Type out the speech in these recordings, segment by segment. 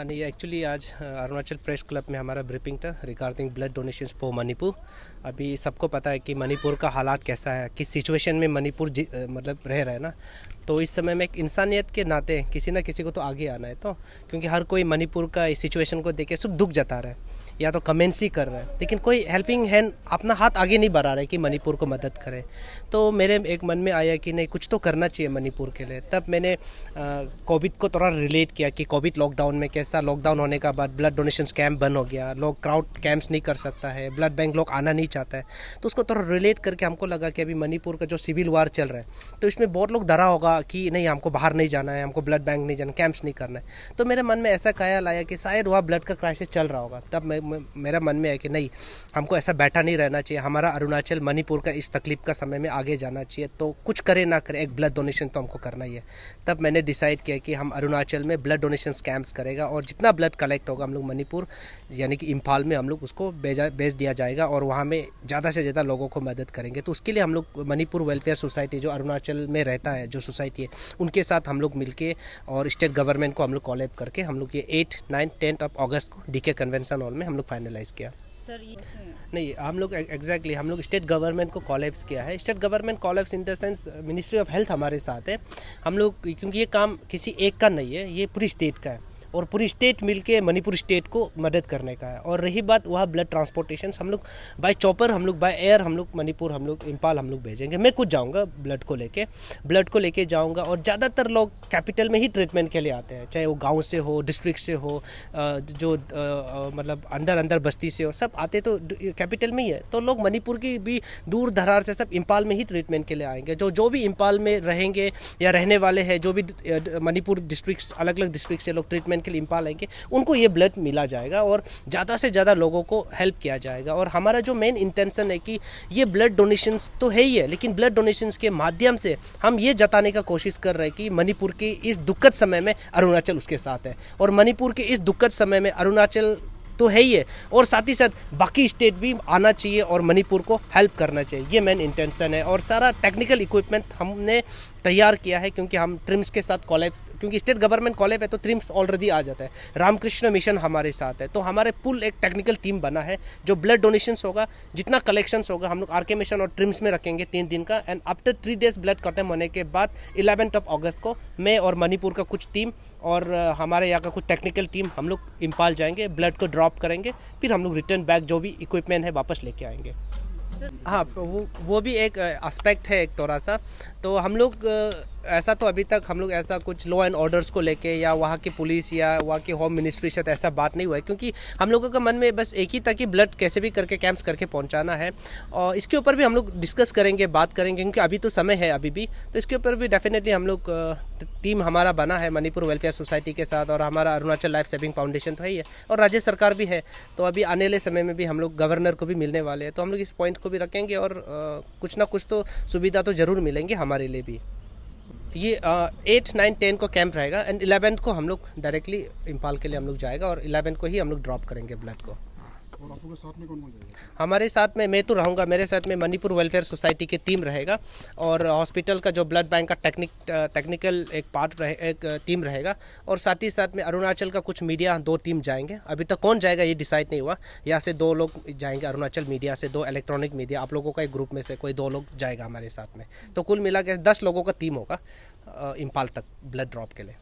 नहीं एक्चुअली आज Arunachal press club में हमारा ब्रीफिंग था regarding blood donations for Manipur. अभी सबको पता है कि मणिपुर का हालात कैसा है, किस सिचुएशन में मणिपुर मतलब रह रहा है ना। तो इस समय में एक इंसानियत के नाते किसी ना किसी को तो आगे आना है, तो क्योंकि हर कोई मणिपुर का इस सिचुएशन को देख के सुख दुख जता रहा है या तो कमेंट्स ही कर रहा है, लेकिन कोई हेल्पिंग हैंड अपना हाथ आगे नहीं बढ़ा रहा है कि मणिपुर को मदद करे। तो मेरे एक मन में आया कि नहीं कुछ तो करना चाहिए मणिपुर के लिए। तब मैंने कोविड को थोड़ा रिलेट किया कि कोविड लॉकडाउन में कैसा, लॉकडाउन होने का बाद ब्लड डोनेशन कैंप बंद हो गया, लोग क्राउड कैंप्स नहीं कर सकता है, ब्लड बैंक लोग आना नहीं चाहता है। तो उसको थोड़ा रिलेट करके हमको लगा कि अभी मणिपुर का जो सिविल वार चल रहा है तो इसमें बहुत लोग डरा होगा कि नहीं हमको बाहर नहीं जाना है, हमको ब्लड बैंक नहीं जाना, कैंप्स नहीं करना है। तो मेरे मन में ऐसा ख्याल आया कि शायद वहाँ ब्लड का क्राइसिस चल रहा होगा। तब मेरा मन में है कि नहीं हमको ऐसा बैठा नहीं रहना चाहिए, हमारा अरुणाचल मणिपुर का इस तकलीफ का समय में आगे जाना चाहिए। तो कुछ करे ना करे एक ब्लड डोनेशन तो हमको करना ही है। तब मैंने डिसाइड किया कि हम अरुणाचल में ब्लड डोनेशन कैंप्स करेगा और जितना ब्लड कलेक्ट होगा हम लोग मणिपुर यानी कि इम्फाल में हम लोग उसको भेज दिया जाएगा और वहाँ में ज़्यादा से ज़्यादा लोगों को मदद करेंगे। तो उसके लिए हम लोग मणिपुर वेलफेयर सोसाइटी जो अरुणाचल में रहता है, जो सोसाइटी है, उनके साथ हम लोग मिलके और स्टेट गवर्नमेंट को हम लोग कोलैब करके हम लोग ये 8, 9, 10 ऑफ अगस्त को डीके कन्वेंशन हॉल में हम लोग फाइनलाइज किया। सर ये नहीं हम लोग एग्जैक्टली हम लोग स्टेट गवर्नमेंट को कॉलेब्स किया है। State government collabs in the sense ministry of health हमारे साथ है। हम लोग क्योंकि ये काम किसी एक का नहीं है, ये पूरी स्टेट का है और पूरी स्टेट मिलके मणिपुर स्टेट को मदद करने का है। और रही बात वहाँ ब्लड ट्रांसपोर्टेशन, हम लोग बाय चॉपर, हम लोग बाय एयर, हम लोग मणिपुर, हम लोग इम्फाल हम लोग भेजेंगे। मैं खुद जाऊँगा ब्लड को लेके जाऊँगा। और ज़्यादातर लोग कैपिटल में ही ट्रीटमेंट के लिए आते हैं, चाहे वो गाँव से हो, डिस्ट्रिक्ट से हो, जो मतलब अंदर बस्ती से हो, सब आते तो कैपिटल में ही है। तो लोग मणिपुर की भी दूर दरार से सब इम्फाल में ही ट्रीटमेंट के लिए आएंगे। जो भी इम्फाल में रहेंगे या रहने वाले हैं, जो भी मणिपुर डिस्ट्रिक्ट अलग अलग डिस्ट्रिक्ट से लोग ट्रीटमेंट के लिए इम्फाल आएंगे, उनको ये ब्लड मिला जाएगा और ज़्यादा से ज़्यादा लोगों को हेल्प किया जाएगा। और हमारा जो मेन इंटेंशन है कि ये ब्लड डोनेशंस तो है ही है, लेकिन ब्लड डोनेशंस के माध्यम से हम ये जताने का कोशिश कर रहे हैं कि मणिपुर के इस दुखद समय में अरुणाचल उसके साथ है और मणिपुर के इस दुखद समय में अरुणाचल तो है ही है और साथ ही साथ बाकी स्टेट भी आना चाहिए और मणिपुर को हेल्प करना चाहिए। ये मेन इंटेंशन है। और सारा टेक्निकल इक्विपमेंट हमने तैयार किया है क्योंकि हम ट्रिम्स के साथ कॉलेब्स, क्योंकि स्टेट गवर्नमेंट कॉलेब है तो ट्रिम्स ऑलरेडी आ जाता है। रामकृष्ण मिशन हमारे साथ है, तो हमारे फुल एक टेक्निकल टीम बना है। जो ब्लड डोनेशंस होगा, जितना कलेक्शंस होगा, हम लोग आरके मिशन और ट्रिम्स में रखेंगे 3 दिन का। एंड आफ्टर 3 डेज ब्लड खत्म होने के बाद 11 अगस्त को मैं और मणिपुर का कुछ टीम और हमारे यहाँ का कुछ टेक्निकल टीम हम लोग इम्फाल जाएंगे, ब्लड को ड्रॉप करेंगे, फिर हम लोग रिटर्न बैक जो भी इक्विपमेंट है वापस लेके आएंगे। हाँ, वो भी एक एस्पेक्ट है एक थोड़ा सा। तो हम लोग ऐसा तो अभी तक हम लोग ऐसा कुछ लॉ एंड ऑर्डर्स को लेके या वहाँ की पुलिस या वहाँ की होम मिनिस्ट्री से तो ऐसा बात नहीं हुआ है, क्योंकि हम लोगों का मन में बस एक ही था कि ब्लड कैसे भी करके कैंप्स करके पहुँचाना है। और इसके ऊपर भी हम लोग डिस्कस करेंगे, बात करेंगे, क्योंकि अभी तो समय है अभी भी। तो इसके ऊपर भी डेफिनेटली हम लोग टीम हमारा बना है मणिपुर वेलफेयर सोसाइटी के साथ और हमारा अरुणाचल लाइफ सेविंग फाउंडेशन तो है ही है और राज्य सरकार भी है। तो अभी आने वाले समय में भी हम लोग गवर्नर को भी मिलने वाले हैं, तो हम लोग इस पॉइंट को भी रखेंगे और कुछ ना कुछ तो सुविधा तो ज़रूर मिलेंगे हमारे लिए भी। ये 8, 9, 10 को कैंप रहेगा एंड 11 को हम लोग डायरेक्टली इम्फाल के लिए हम लोग जाएगा और 11 को ही हम लोग ड्रॉप करेंगे ब्लड को। और आप लोगों के साथ में कौन जाएगा? हमारे साथ में मैं तो रहूँगा, मेरे साथ में मणिपुर वेलफेयर सोसाइटी की टीम रहेगा और हॉस्पिटल का जो ब्लड बैंक का टेक्निकल एक पार्ट एक टीम रहेगा और साथ ही साथ में अरुणाचल का कुछ मीडिया 2 टीम जाएंगे। अभी तक कौन जाएगा ये डिसाइड नहीं हुआ। यहाँ से 2 लोग जाएंगे अरुणाचल मीडिया से, 2 इलेक्ट्रॉनिक मीडिया, आप लोगों का एक ग्रुप में से कोई 2 लोग जाएगा हमारे साथ में। तो कुल मिला के 10 लोगों का टीम होगा इम्फाल तक ब्लड ड्रॉप के लिए।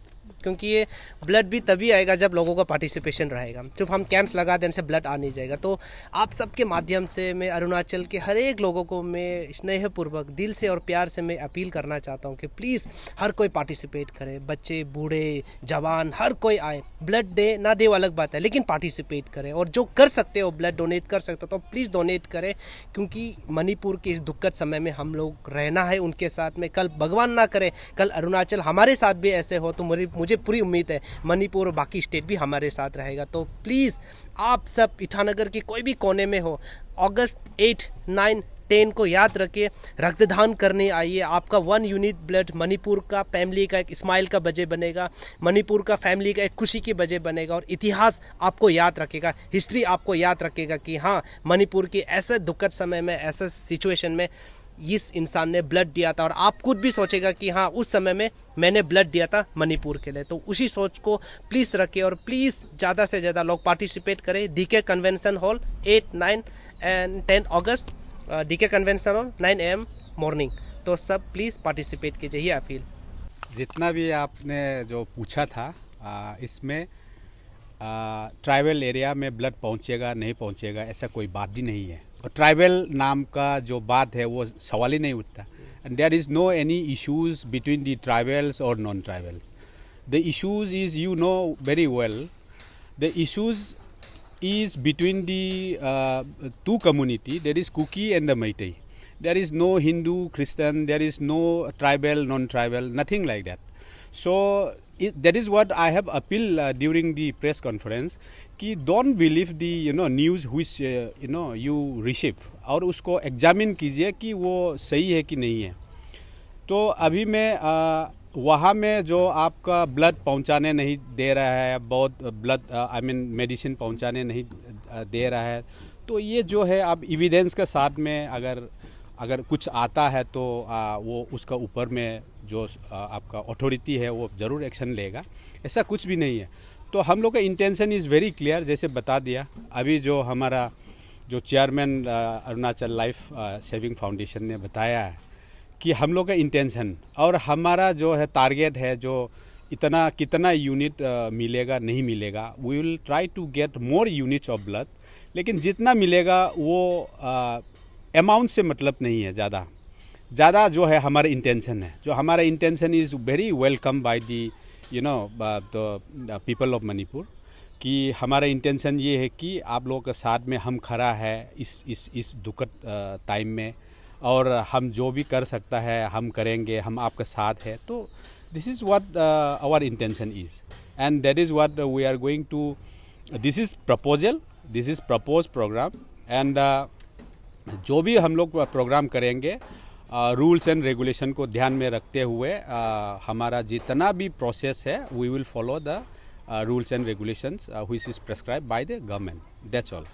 क्योंकि ये ब्लड भी तभी आएगा जब लोगों का पार्टिसिपेशन रहेगा। जब हम कैंप्स लगा देने से ब्लड आ नहीं जाएगा। तो आप सबके माध्यम से मैं अरुणाचल के हर एक लोगों को मैं स्नेहपूर्वक दिल से और प्यार से मैं अपील करना चाहता हूँ कि प्लीज़ हर कोई पार्टिसिपेट करे, बच्चे, बूढ़े, जवान, हर कोई आए। ब्लड दे ना दे वो अलग बात है, लेकिन पार्टिसिपेट करें और जो कर सकते हो ब्लड डोनेट कर सकते हो तो प्लीज़ डोनेट करें, क्योंकि मणिपुर के इस दुखद समय में हम लोग रहना है उनके साथ में। कल भगवान ना करे कल अरुणाचल हमारे साथ भी ऐसे हो तो मुझे पूरी उम्मीद है मणिपुर और बाकी स्टेट भी हमारे साथ रहेगा। तो प्लीज़ आप सब ईटानगर के कोई भी कोने में हो, अगस्त 8, 9, 10 को याद रखिए, रक्तदान करने आइए। आपका 1 यूनिट ब्लड मणिपुर का फैमिली का एक स्माइल का वजह बनेगा, मणिपुर का फैमिली का एक खुशी की वजह बनेगा और इतिहास आपको याद रखेगा, हिस्ट्री आपको याद रखेगा कि हाँ मणिपुर के ऐसे दुखद समय में, ऐसे सिचुएशन में इस इंसान ने ब्लड दिया था, और आप खुद भी सोचेगा कि हाँ उस समय में मैंने ब्लड दिया था मणिपुर के लिए। तो उसी सोच को प्लीज़ रखिए और प्लीज़ ज़्यादा से ज़्यादा लोग पार्टिसिपेट करें। डीके कन्वेंशन हॉल 8, 9 एंड 10 अगस्त, DK convention hall 9 AM morning. तो सब प्लीज़ पार्टिसिपेट कीजिए, ये अपील। जितना भी आपने जो पूछा था इसमें ट्राइबल एरिया में ब्लड पहुंचेगा नहीं पहुंचेगा ऐसा कोई बात ही नहीं है, और ट्राइबल नाम का जो बात है वो सवाल ही नहीं उठता। And there is no any issues between the tribals और non tribals. The issues is, you know very well, the issues is between the two community, there is Kuki and the Meitei. There is no Hindu, Christian, there is no tribal, non-tribal, nothing like that. So that is what I have appealed during the press conference, कि don't believe the news which you receive, और उसको examine कीजिए कि वो सही है कि नहीं है। तो अभी मैं वहाँ में जो आपका ब्लड पहुँचाने नहीं दे रहा है, बहुत ब्लड आई मीन मेडिसिन पहुँचाने नहीं दे रहा है, तो ये जो है अब एविडेंस के साथ में अगर कुछ आता है तो वो उसका ऊपर में जो आपका अथॉरिटी है वो ज़रूर एक्शन लेगा। ऐसा कुछ भी नहीं है। तो हम लोग का इंटेंशन इज़ वेरी क्लियर, जैसे बता दिया अभी जो हमारा जो chairman Arunachal life saving foundation ने बताया है कि हम लोग का इंटेंशन और हमारा जो है टारगेट है, जो इतना कितना यूनिट मिलेगा नहीं मिलेगा, we will try to get more units of blood, लेकिन जितना मिलेगा वो अमाउंट से मतलब नहीं है। ज़्यादा जो है हमारा इंटेंशन है, जो हमारा intention is very welcome by the the people of Manipur, कि हमारा इंटेंशन ये है कि आप लोगों के साथ में हम खड़ा है इस दुखद टाइम में, और हम जो भी कर सकता है हम करेंगे, हम आपके साथ है। तो this is what our intention is, and that is what we are going to, this is proposal, this is propose program, एंड जो भी हम लोग प्रोग्राम करेंगे रूल्स एंड रेगुलेशन को ध्यान में रखते हुए हमारा जितना भी प्रोसेस है we will follow the rules and regulations which is prescribed by the government. That's all.